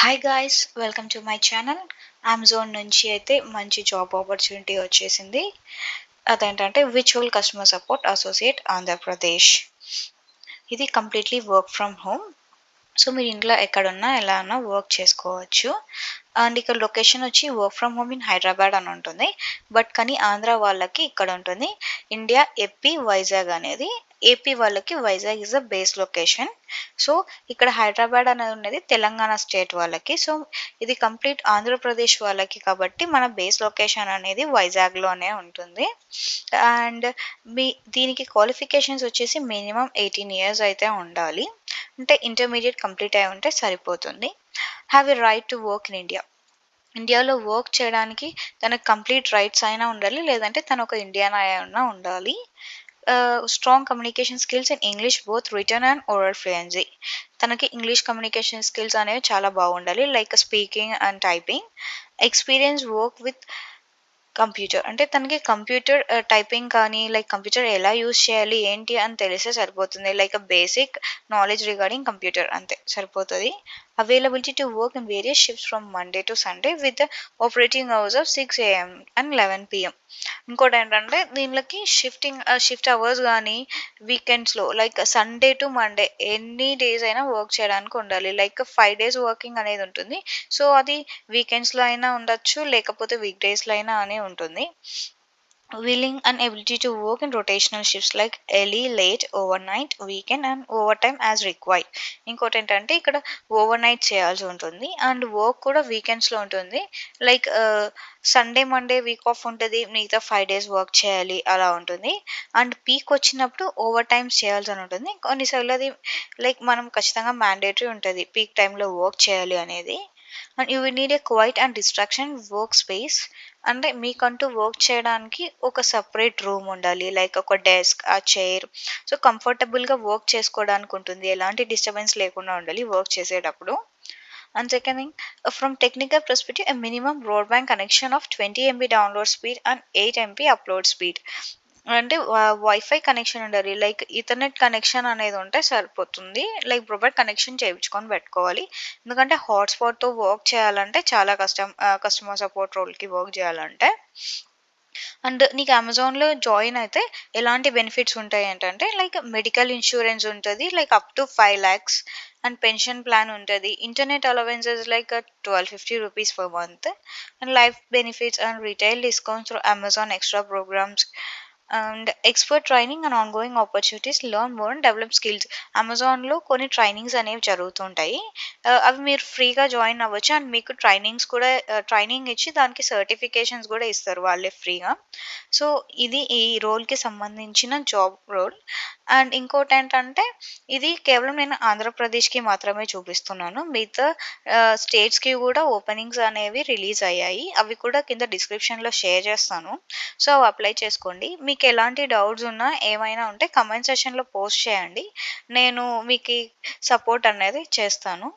Hi guys welcome to my channel. Amazon నుంచి అయితే మంచి జాబ్ ఆపర్చునిటీ వచ్చేసింది. అదేంటంటే virtual customer support associate Andhra Pradesh. ఇది completely work from home. So మీరు ఇంట్లో ఎక్కడున్నా ఎలా ఉన్నా వర్క్ చేసుకోవచ్చు. అండ్ ఇక్కడ లొకేషన్ వచ్చి work from home in Hyderabad అని ఉంటుంది. బట్ కానీ ఆంధ్ర వాళ్ళకి ఇక్కడ ఉంటుంది ఇండియా ఏపీ వైజాగ్ అనేది. ఏపీ వాళ్ళకి Vizag is the base location. So ఇక్కడ హైదరాబాద్ అనేది ఉన్నది తెలంగాణ స్టేట్ వాళ్ళకి. సో ఇది కంప్లీట్ ఆంధ్రప్రదేశ్ వాళ్ళకి కాబట్టి మన బేస్ లొకేషన్ అనేది వైజాగ్లోనే ఉంటుంది. అండ్ మీ దీనికి క్వాలిఫికేషన్స్ వచ్చేసి మినిమం 18 ఇయర్స్ అయితే ఉండాలి. అంటే ఇంటర్మీడియట్ కంప్లీట్ అయి ఉంటే సరిపోతుంది. Have a right to work in India. ఇండియాలో వర్క్ చేయడానికి తనకు కంప్లీట్ రైట్స్ అయినా ఉండాలి, లేదంటే తను ఒక ఇండియన్ అయినా ఉండాలి. Strong communication skills in English both return and oral fluency. తనకి ఇంగ్లీష్ కమ్యూనికేషన్ స్కిల్స్ అనేవి చాలా బాగుండాలి, like speaking and typing. Experience work with computer, అంటే తనకి కంప్యూటర్ టైపింగ్ కానీ లైక్ కంప్యూటర్ ఎలా యూజ్ చేయాలి ఏంటి అని తెలిస్తే సరిపోతుంది. Like basic knowledge regarding computer అంతే సరిపోతుంది. Availability to work in various shifts from Monday to Sunday with operating hours of 6 AM and 11 PM. ఇంకోటి ఏంటంటే దీనికి షిఫ్ట్ అవర్స్ కానీ వీకెండ్స్లో లైక్ సండే టు మండే ఎన్ని డేస్ అయినా వర్క్ చేయడానికి ఉండాలి. లైక్ 5 days వర్కింగ్ అనేది ఉంటుంది. సో అది వీకెండ్స్లో అయినా ఉండొచ్చు, లేకపోతే వీక్ డేస్లో అయినా అని ఉంటుంది. Willing and ability to work in rotational shifts like early, late, overnight, weekend and overtime as required. ఇంకోటి ఏంటంటే ఇక్కడ ఓవర్ నైట్ చేయాల్సి ఉంటుంది అండ్ వర్క్ కూడా వీకెండ్స్లో ఉంటుంది. Like Sunday Monday week off ఉంటుంది, మిగతా 5 days వర్క్ చేయాలి అలా ఉంటుంది. అండ్ పీక్ వచ్చినప్పుడు ఓవర్ టైమ్స్ చేయాల్సి అని ఉంటుంది. కొన్నిసార్లు అది లైక్ మనం ఖచ్చితంగా మ్యాండేటరీ ఉంటుంది పీక్ టైంలో వర్క్ చేయాలి అనేది. And you will need a quiet and distraction work space. అంటే మీకంటూ వర్క్ చేయడానికి ఒక సపరేట్ రూమ్ ఉండాలి, లైక్ ఒక డెస్క్, ఆ చైర్. సో కంఫర్టబుల్గా వర్క్ చేసుకోవడానికి ఉంటుంది, ఎలాంటి డిస్టర్బెన్స్ లేకుండా ఉండాలి వర్క్ చేసేటప్పుడు. And second thing, from technical perspective, a minimum broadband connection of 20 MB download speed and 8 MB upload speed. అంటే వైఫై కనెక్షన్ ఉండాలి, లైక్ ఈథర్నెట్ కనెక్షన్ అనేది ఉంటే సరిపోతుంది. లైక్ బ్రాడ్బ్యాండ్ కనెక్షన్ చేయించుకొని పెట్టుకోవాలి, ఎందుకంటే హాట్స్పాట్తో వర్క్ చేయాలంటే చాలా కష్టం కస్టమర్ సపోర్ట్ రోల్కి వర్క్ చేయాలంటే. అండ్ నీకు అమెజాన్లో జాయిన్ అయితే ఎలాంటి బెనిఫిట్స్ ఉంటాయి ఏంటంటే లైక్ మెడికల్ ఇన్సూరెన్స్ ఉంటుంది, like up to 5 lakhs. And pension plan ఉంటుంది, internet allowances like 1250 rupees per month. And life benefits and retail discounts through Amazon extra programs. And expert training and ongoing opportunities, learn more and develop skills. అమెజాన్లో కొన్ని trainings అనేవి జరుగుతుంటాయి. అవి మీరు ఫ్రీగా join అవ్వచ్చు and మీకు ట్రైనింగ్స్ కూడా ట్రైనింగ్ ఇచ్చి దానికి సర్టిఫికేషన్స్ కూడా ఇస్తారు వాళ్ళే ఫ్రీగా. సో ఇది ఈ రోల్కి సంబంధించిన జాబ్ రోల్. అండ్ ఇంకోటి ఏంటంటే ఇది కేవలం నేను ఆంధ్రప్రదేశ్కి మాత్రమే చూపిస్తున్నాను, మిగతా స్టేట్స్కి కూడా ఓపెనింగ్స్ అనేవి రిలీజ్ అయ్యాయి. అవి కూడా కింద డిస్క్రిప్షన్లో షేర్ చేస్తాను. సో అవి అప్లై చేసుకోండి. మీకు ఎలాంటి డౌట్స్ ఉన్నా ఏమైనా ఉంటే కమెంట్ సెషన్లో పోస్ట్ చేయండి, నేను మీకు సపోర్ట్ అనేది చేస్తాను.